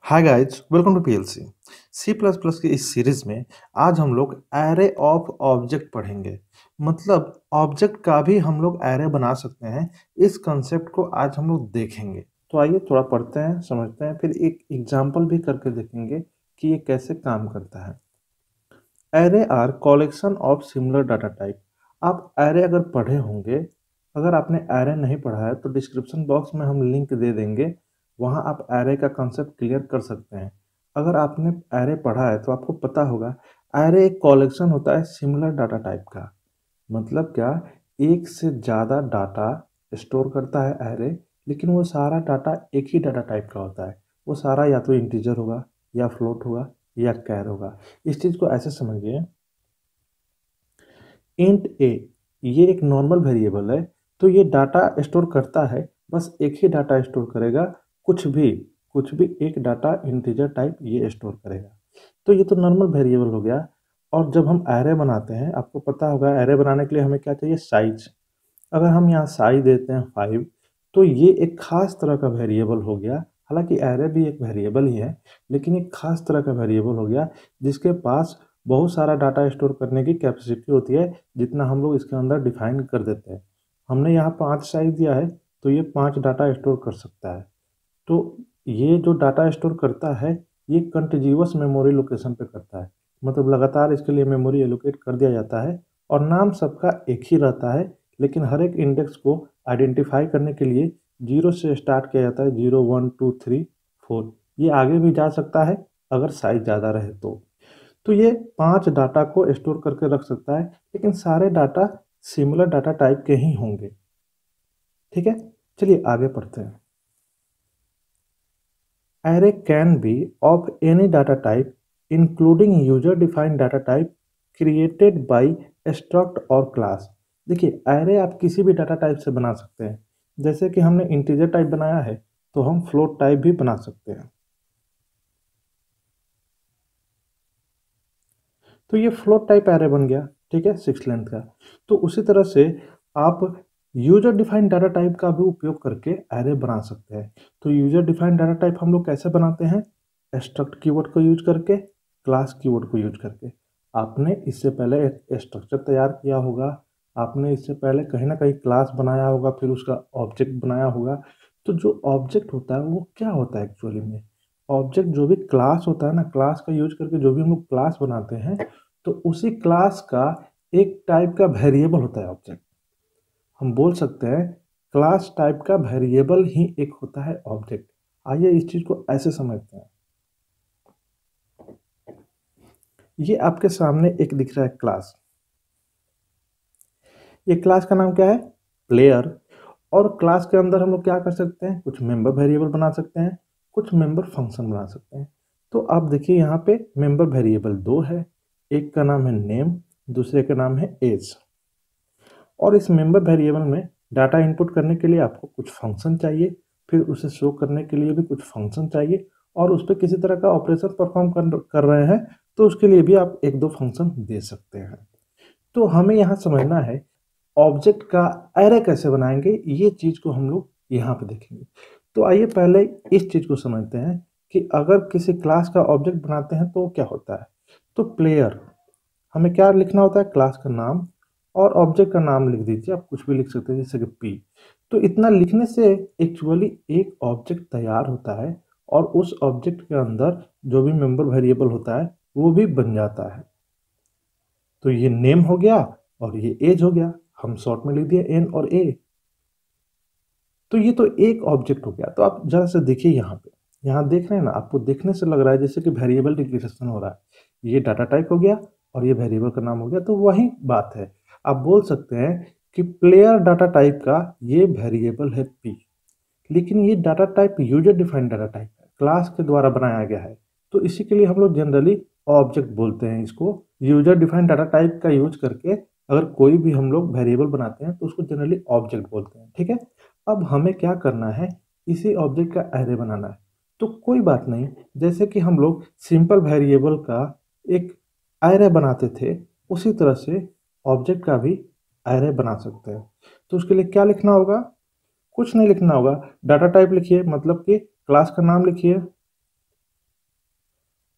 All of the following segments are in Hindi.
Hi guys, welcome to PLC. C plus plus की इस सीरीज में आज हम लोग एरे ऑफ ऑब्जेक्ट पढ़ेंगे। मतलब ऑब्जेक्ट का भी हम लोग एरे बना सकते हैं। इस कंसेप्ट को आज हम लोग देखेंगे। तो आइए थोड़ा पढ़ते हैं, समझते हैं, फिर एक एग्जांपल भी करके देखेंगे कि ये कैसे काम करता है। Array are collection of similar data type. आप एरे अगर पढ़े होंगे, अगर आपने एरे नहीं पढ़ा है तो डिस्क्रिप्शन बॉक्स में हम लिंक दे देंगे, वहाँ आप एरे का कंसेप्ट क्लियर कर सकते हैं। अगर आपने एरे पढ़ा है तो आपको पता होगा एरे एक कलेक्शन होता है सिमिलर डाटा टाइप का। मतलब क्या, एक से ज़्यादा डाटा स्टोर करता है एरे, लेकिन वो सारा डाटा एक ही डाटा टाइप का होता है। वो सारा या तो इंटीजर होगा, या फ्लोट होगा, या कैर होगा। इस चीज़ को ऐसे समझिए, इंट ए ये एक नॉर्मल वेरिएबल है, तो ये डाटा स्टोर करता है, बस एक ही डाटा स्टोर करेगा। कुछ भी एक डाटा इंटीजर टाइप ये स्टोर करेगा। तो ये तो नॉर्मल वेरिएबल हो गया। और जब हम एरे बनाते हैं, आपको पता होगा एरे बनाने के लिए हमें क्या चाहिए, साइज। अगर हम यहाँ साइज देते हैं 5, तो ये एक खास तरह का वेरिएबल हो गया। हालांकि एरे भी एक वेरिएबल ही है, लेकिन एक खास तरह का वेरिएबल हो गया जिसके पास बहुत सारा डाटा स्टोर करने की कैपेसिटी होती है, जितना हम लोग इसके अंदर डिफाइन कर देते हैं। हमने यहाँ 5 साइज दिया है, तो ये 5 डाटा स्टोर कर सकता है। तो ये जो डाटा स्टोर करता है, ये कंटिन्यूअस मेमोरी लोकेशन पे करता है। मतलब लगातार इसके लिए मेमोरी एलोकेट कर दिया जाता है, और नाम सबका एक ही रहता है, लेकिन हर एक इंडेक्स को आइडेंटिफाई करने के लिए 0 से स्टार्ट किया जाता है। 0 1 2 3 4, ये आगे भी जा सकता है अगर साइज ज़्यादा रहे तो ये 5 डाटा को स्टोर करके रख सकता है, लेकिन सारे डाटा सिमिलर डाटा टाइप के ही होंगे। ठीक है, चलिए आगे पढ़ते हैं। Array can be of any data type, including user-defined data type created by struct और class। देखिए, array आप किसी भी डाटा टाइप से बना सकते हैं। जैसे कि हमने इंटीजर टाइप बनाया है, तो हम फ्लोट टाइप भी बना सकते हैं। तो ये फ्लोट टाइप एरे बन गया, ठीक है, 6 लेंथ का। तो उसी तरह से आप यूजर डिफाइंड डाटा टाइप का भी उपयोग करके एरे बना सकते हैं। तो यूजर डिफाइंड डाटा टाइप हम लोग कैसे बनाते हैं, स्ट्रक्ट कीवर्ड को यूज करके, क्लास कीवर्ड को यूज करके। आपने इससे पहले एक स्ट्रक्चर तैयार किया होगा, आपने इससे पहले कहीं ना कहीं क्लास बनाया होगा, फिर उसका ऑब्जेक्ट बनाया होगा। तो जो ऑब्जेक्ट होता है वो क्या होता है एक्चुअली में, ऑब्जेक्ट जो भी क्लास होता है ना, क्लास का यूज करके जो भी हम लोग क्लास बनाते हैं, तो उसी क्लास का एक टाइप का वेरिएबल होता है ऑब्जेक्ट। हम बोल सकते हैं क्लास टाइप का वेरिएबल ही एक होता है ऑब्जेक्ट। आइए इस चीज को ऐसे समझते हैं। ये आपके सामने एक दिख रहा है क्लास। ये क्लास का नाम क्या है, प्लेयर। और क्लास के अंदर हम लोग क्या कर सकते हैं, कुछ मेंबर वेरिएबल बना सकते हैं, कुछ मेंबर फंक्शन बना सकते हैं। तो आप देखिए यहाँ पे मेंबर वेरिएबल दो है, एक का नाम है नेम, दूसरे का नाम है एज। और इस मेंबर वेरिएबल में डाटा इनपुट करने के लिए आपको कुछ फंक्शन चाहिए, फिर उसे शो करने के लिए भी कुछ फंक्शन चाहिए, और उस पर किसी तरह का ऑपरेशन परफॉर्म कर रहे हैं तो उसके लिए भी आप एक दो फंक्शन दे सकते हैं। तो हमें यहाँ समझना है ऑब्जेक्ट का एरे कैसे बनाएंगे, ये चीज को हम लोग यहाँ पे देखेंगे। तो आइए पहले इस चीज को समझते हैं कि अगर किसी क्लास का ऑब्जेक्ट बनाते हैं तो क्या होता है। तो प्लेयर, हमें क्या लिखना होता है, क्लास का नाम और ऑब्जेक्ट का नाम लिख दीजिए, आप कुछ भी लिख सकते हैं जैसे कि पी। तो इतना लिखने से एक्चुअली एक ऑब्जेक्ट तैयार होता है, और उस ऑब्जेक्ट के अंदर जो भी मेंबर वेरिएबल होता है वो भी बन जाता है। तो ये नेम हो गया और ये एज हो गया, हम शॉर्ट में लिख दिए एन और ए। तो ये तो एक ऑब्जेक्ट हो गया। तो आप जरा से देखिए यहाँ पे, यहाँ देख रहे हैं ना, आपको देखने से लग रहा है जैसे कि वेरिएबल डिक्लेरेशन हो रहा है। ये डाटा टाइप हो गया और ये वेरिएबल का नाम हो गया, तो वही बात है। आप बोल सकते हैं कि प्लेयर डाटा टाइप का ये वेरिएबल है पी, लेकिन ये data type user defined data type है, क्लास के द्वारा बनाया गया है। तो इसी के लिए हम लोग जनरली ऑब्जेक्ट बोलते हैं इसको। यूजर डिफाइंड डाटा टाइप का यूज करके अगर कोई भी हम लोग वेरिएबल बनाते हैं तो उसको जनरली ऑब्जेक्ट बोलते हैं, ठीक है। अब हमें क्या करना है, इसी ऑब्जेक्ट का एरे बनाना है। तो कोई बात नहीं, जैसे कि हम लोग सिंपल वेरिएबल का एक एरे बनाते थे, उसी तरह से ऑब्जेक्ट का भी एरे बना सकते हैं। तो उसके लिए क्या लिखना होगा, कुछ नहीं लिखना होगा, डाटा टाइप लिखिए, मतलब कि क्लास का नाम लिखिए,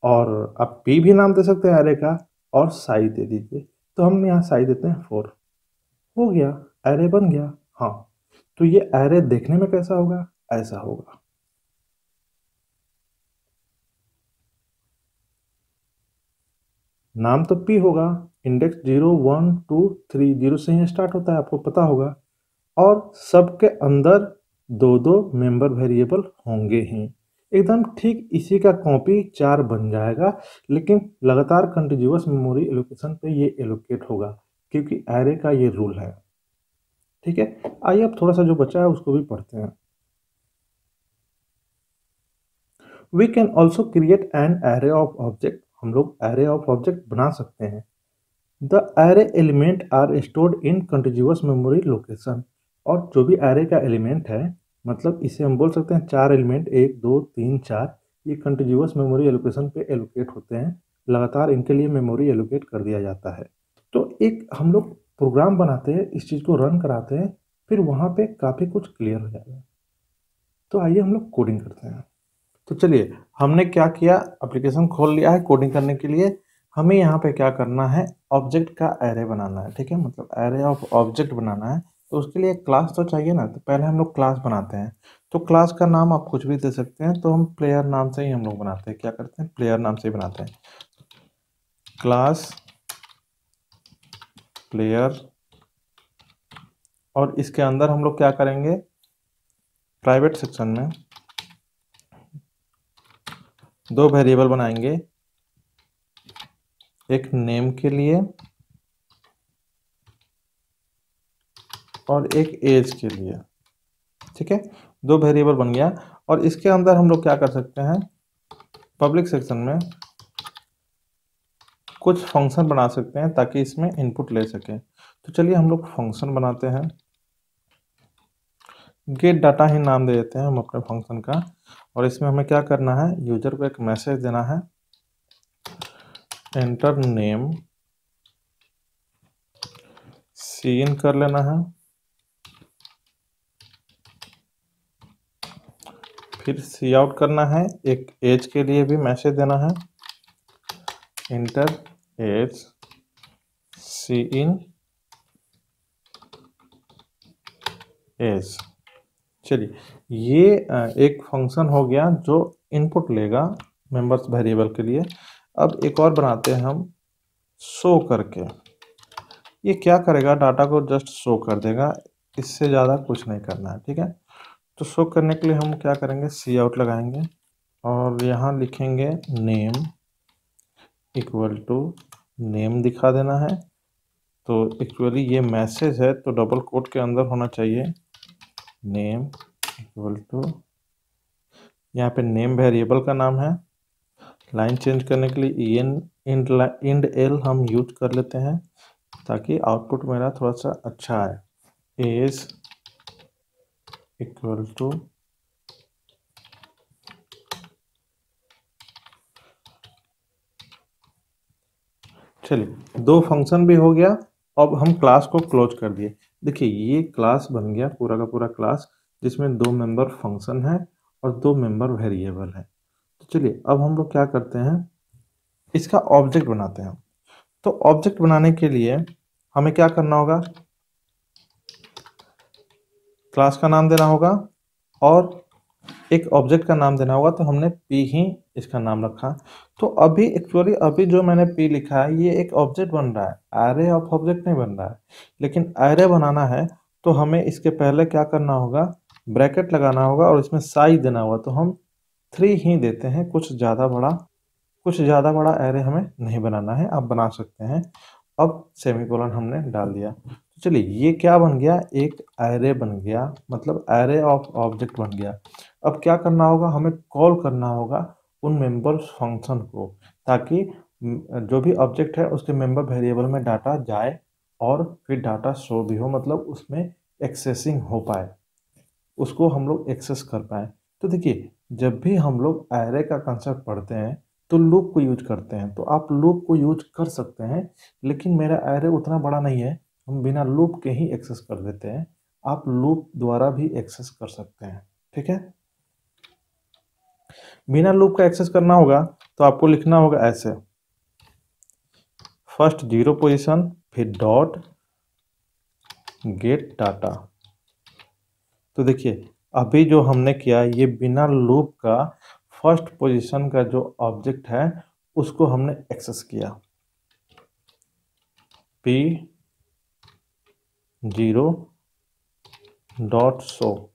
और आप p भी नाम दे सकते हैं एरे का और साइज दे दीजिए। तो हम यहाँ साइज देते हैं 4। हो गया, एरे बन गया। हाँ, तो ये एरे देखने में कैसा होगा? ऐसा होगा। नाम तो p होगा, इंडेक्स 0 1 2 3 0 से ही स्टार्ट होता है, आपको पता होगा। और सबके अंदर दो दो मेंबर वेरिएबल होंगे ही। एकदम ठीक इसी का कॉपी 4 बन जाएगा, लेकिन लगातार कंटिन्यूअस मेमोरी एलोकेशन पे ये एलोकेट होगा, क्योंकि एरे का ये रूल है। ठीक है, आइए अब थोड़ा सा जो बचा है उसको भी पढ़ते हैं। We can also create an array of object. हम लोग एरे ऑफ ऑब्जेक्ट बना सकते हैं। The array element are stored in continuous memory location. और जो भी एरे का एलिमेंट है, मतलब इसे हम बोल सकते हैं 4 एलिमेंट 1 2 3 4, ये कंटिन्यूअस मेमोरी एलोकेशन पे एलोकेट होते हैं। लगातार इनके लिए मेमोरी एलोकेट कर दिया जाता है। तो एक हम लोग प्रोग्राम बनाते हैं, इस चीज़ को रन कराते हैं, फिर वहाँ पे काफ़ी कुछ क्लियर हो जाएगा। तो आइए हम लोग कोडिंग करते हैं। तो चलिए, हमने क्या किया, एप्लीकेशन खोल लिया है कोडिंग करने के लिए। हमें यहाँ पे क्या करना है, ऑब्जेक्ट का एरे बनाना है। ठीक है, मतलब एरे ऑफ ऑब्जेक्ट बनाना है। तो उसके लिए क्लास तो चाहिए ना, तो पहले हम लोग क्लास बनाते हैं। तो क्लास का नाम आप कुछ भी दे सकते हैं, तो हम प्लेयर नाम से ही हम लोग बनाते हैं। क्या करते हैं, प्लेयर नाम से ही बनाते हैं। क्लास प्लेयर, और इसके अंदर हम लोग क्या करेंगे, प्राइवेट सेक्शन में 2 वेरिएबल बनाएंगे, एक नेम के लिए और एक एज के लिए। ठीक है, 2 वेरिएबल बन गया। और इसके अंदर हम लोग क्या कर सकते हैं, पब्लिक सेक्शन में कुछ फंक्शन बना सकते हैं ताकि इसमें इनपुट ले सकें। तो चलिए हम लोग फंक्शन बनाते हैं। गेट डाटा ही नाम दे देते हैं हम अपने फंक्शन का। और इसमें हमें क्या करना है, यूजर को एक मैसेज देना है, एंटर नेम, सी इन कर लेना है, फिर सी आउट करना है। एक एज के लिए भी मैसेज देना है, इंटर एज, सी इन एज। चलिए, ये एक फंक्शन हो गया जो इनपुट लेगा मेंबर्स वेरिएबल के लिए। अब एक और बनाते हैं हम, शो करके। ये क्या करेगा, डाटा को जस्ट शो कर देगा, इससे ज़्यादा कुछ नहीं करना है। ठीक है, तो शो करने के लिए हम क्या करेंगे, सी आउट लगाएंगे और यहाँ लिखेंगे नेम इक्वल टू नेम दिखा देना है। तो एक्चुअली ये मैसेज है, तो डबल कोट के अंदर होना चाहिए, नेम इक्वल टू, यहाँ पे नेम वेरिएबल का नाम है। लाइन चेंज करने के लिए इंड एल हम यूज कर लेते हैं ताकि आउटपुट मेरा थोड़ा सा अच्छा आए। एज इक्वल टू, चलिए 2 फंक्शन भी हो गया। अब हम क्लास को क्लोज कर दिए। देखिए, ये क्लास बन गया पूरा का पूरा क्लास, जिसमें 2 मेंबर फंक्शन है और 2 मेंबर वेरिएबल है। तो चलिए अब हम लोग क्या करते हैं, इसका ऑब्जेक्ट बनाते हैं। तो ऑब्जेक्ट बनाने के लिए हमें क्या करना होगा, क्लास का नाम देना होगा और एक ऑब्जेक्ट का नाम देना होगा। तो हमने p ही इसका नाम रखा। तो अभी एक्चुअली अभी जो मैंने p लिखा है, ये एक ऑब्जेक्ट बन रहा है, एरे ऑफ ऑब्जेक्ट नहीं बन रहा है। लेकिन एरे बनाना है तो हमें इसके पहले क्या करना होगा, ब्रैकेट लगाना होगा और इसमें साइज देना होगा। तो हम 3 ही देते हैं, कुछ ज़्यादा बड़ा एरे हमें नहीं बनाना है, आप बना सकते हैं। अब सेमीकोलन हमने डाल दिया। तो चलिए, ये क्या बन गया, एक एरे बन गया, मतलब एरे ऑफ ऑब्जेक्ट बन गया। अब क्या करना होगा, हमें कॉल करना होगा उन मेंबर्स फंक्शन को, ताकि जो भी ऑब्जेक्ट है उसके मेंबर वेरिएबल में डाटा जाए और फिर डाटा शो भी हो, मतलब उसमें एक्सेसिंग हो पाए, उसको हम लोग एक्सेस कर पाए। तो देखिए, जब भी हम लोग एरे का कंसेप्ट पढ़ते हैं तो लूप को यूज करते हैं। तो आप लूप को यूज कर सकते हैं, लेकिन मेरा एरे उतना बड़ा नहीं है, हम बिना लूप के ही एक्सेस कर देते हैं। आप लूप द्वारा भी एक्सेस कर सकते हैं। ठीक है, बिना लूप का एक्सेस करना होगा तो आपको लिखना होगा ऐसे, फर्स्ट 0 पोजीशन, फिर डॉट गेट डाटा। तो देखिए अभी जो हमने किया ये बिना लूप का फर्स्ट पोजीशन का जो ऑब्जेक्ट है उसको हमने एक्सेस किया, p0 डॉट शो।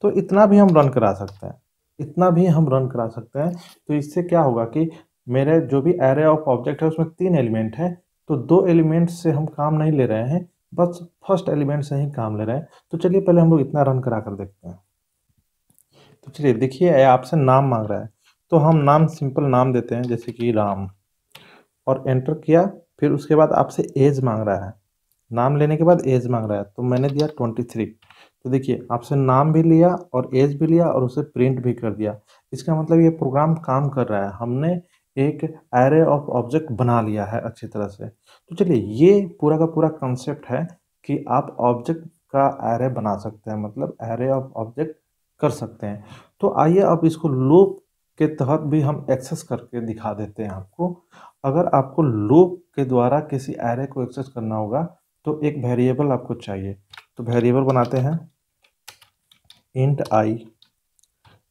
तो इतना भी हम रन करा सकते हैं, इतना भी हम रन करा सकते हैं। तो इससे क्या होगा कि मेरे जो भी एरे ऑफ ऑब्जेक्ट है उसमें 3 एलिमेंट है, तो 2 एलिमेंट से हम काम नहीं ले रहे हैं, बस फर्स्ट एलिमेंट से ही काम ले रहे हैं। तो चलिए पहले हम लोग इतना रन करा कर देखते हैं। तो चलिए देखिए ये आपसे नाम मांग रहा है, तो हम नाम सिंपल नाम देते हैं जैसे कि राम, और एंटर किया। फिर उसके बाद आपसे एज मांग रहा है, नाम लेने के बाद एज मांग रहा है, तो मैंने दिया 23। तो देखिए आपसे नाम भी लिया और एज भी लिया और उसे प्रिंट भी कर दिया। इसका मतलब ये प्रोग्राम काम कर रहा है, हमने एक एरे ऑफ ऑब्जेक्ट बना लिया है अच्छी तरह से। तो चलिए ये पूरा का पूरा कंसेप्ट है कि आप ऑब्जेक्ट का एरे बना सकते हैं, मतलब एरे ऑफ ऑब्जेक्ट कर सकते हैं। तो आइए अब इसको लूप के तहत भी हम एक्सेस करके दिखा देते हैं आपको। अगर आपको लूप के द्वारा किसी एरे को एक्सेस करना होगा तो एक वेरिएबल आपको चाहिए। तो वेरिएबल बनाते हैं इंट आई,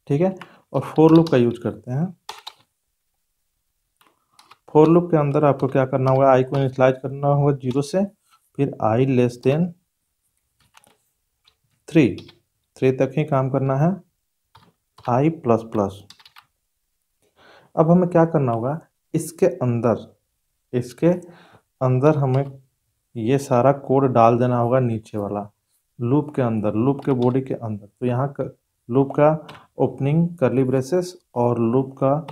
ठीक है, और फोर लूप का यूज करते हैं। फोर लूप के अंदर आपको क्या करना होगा, आई को इनिशियलाइज करना होगा 0 से, फिर आई लेस देन 3 तक ही काम करना है, आई प्लस प्लस। अब हमें क्या करना होगा, इसके अंदर हमें ये सारा कोड डाल देना होगा नीचे वाला लूप के अंदर, लूप के बॉडी के अंदर। तो यहाँ लूप का ओपनिंग कर्ली ब्रेसेस और लूप का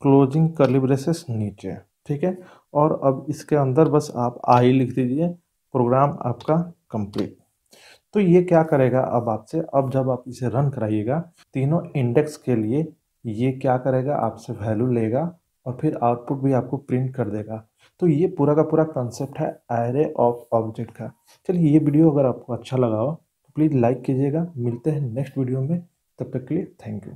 क्लोजिंग कर्ली ब्रेसेस नीचे, ठीक है। और अब इसके अंदर बस आप आई लिख दीजिए, प्रोग्राम आपका कंप्लीट। तो ये क्या करेगा अब आपसे, अब जब आप इसे रन कराइएगा तीनों इंडेक्स के लिए ये क्या करेगा, आपसे वैल्यू लेगा और फिर आउटपुट भी आपको प्रिंट कर देगा। तो ये पूरा का पूरा कंसेप्ट है एरे ऑफ ऑब्जेक्ट का। चलिए ये वीडियो अगर आपको अच्छा लगा हो तो प्लीज़ लाइक कीजिएगा। मिलते हैं नेक्स्ट वीडियो में, तब तक के लिए थैंक यू।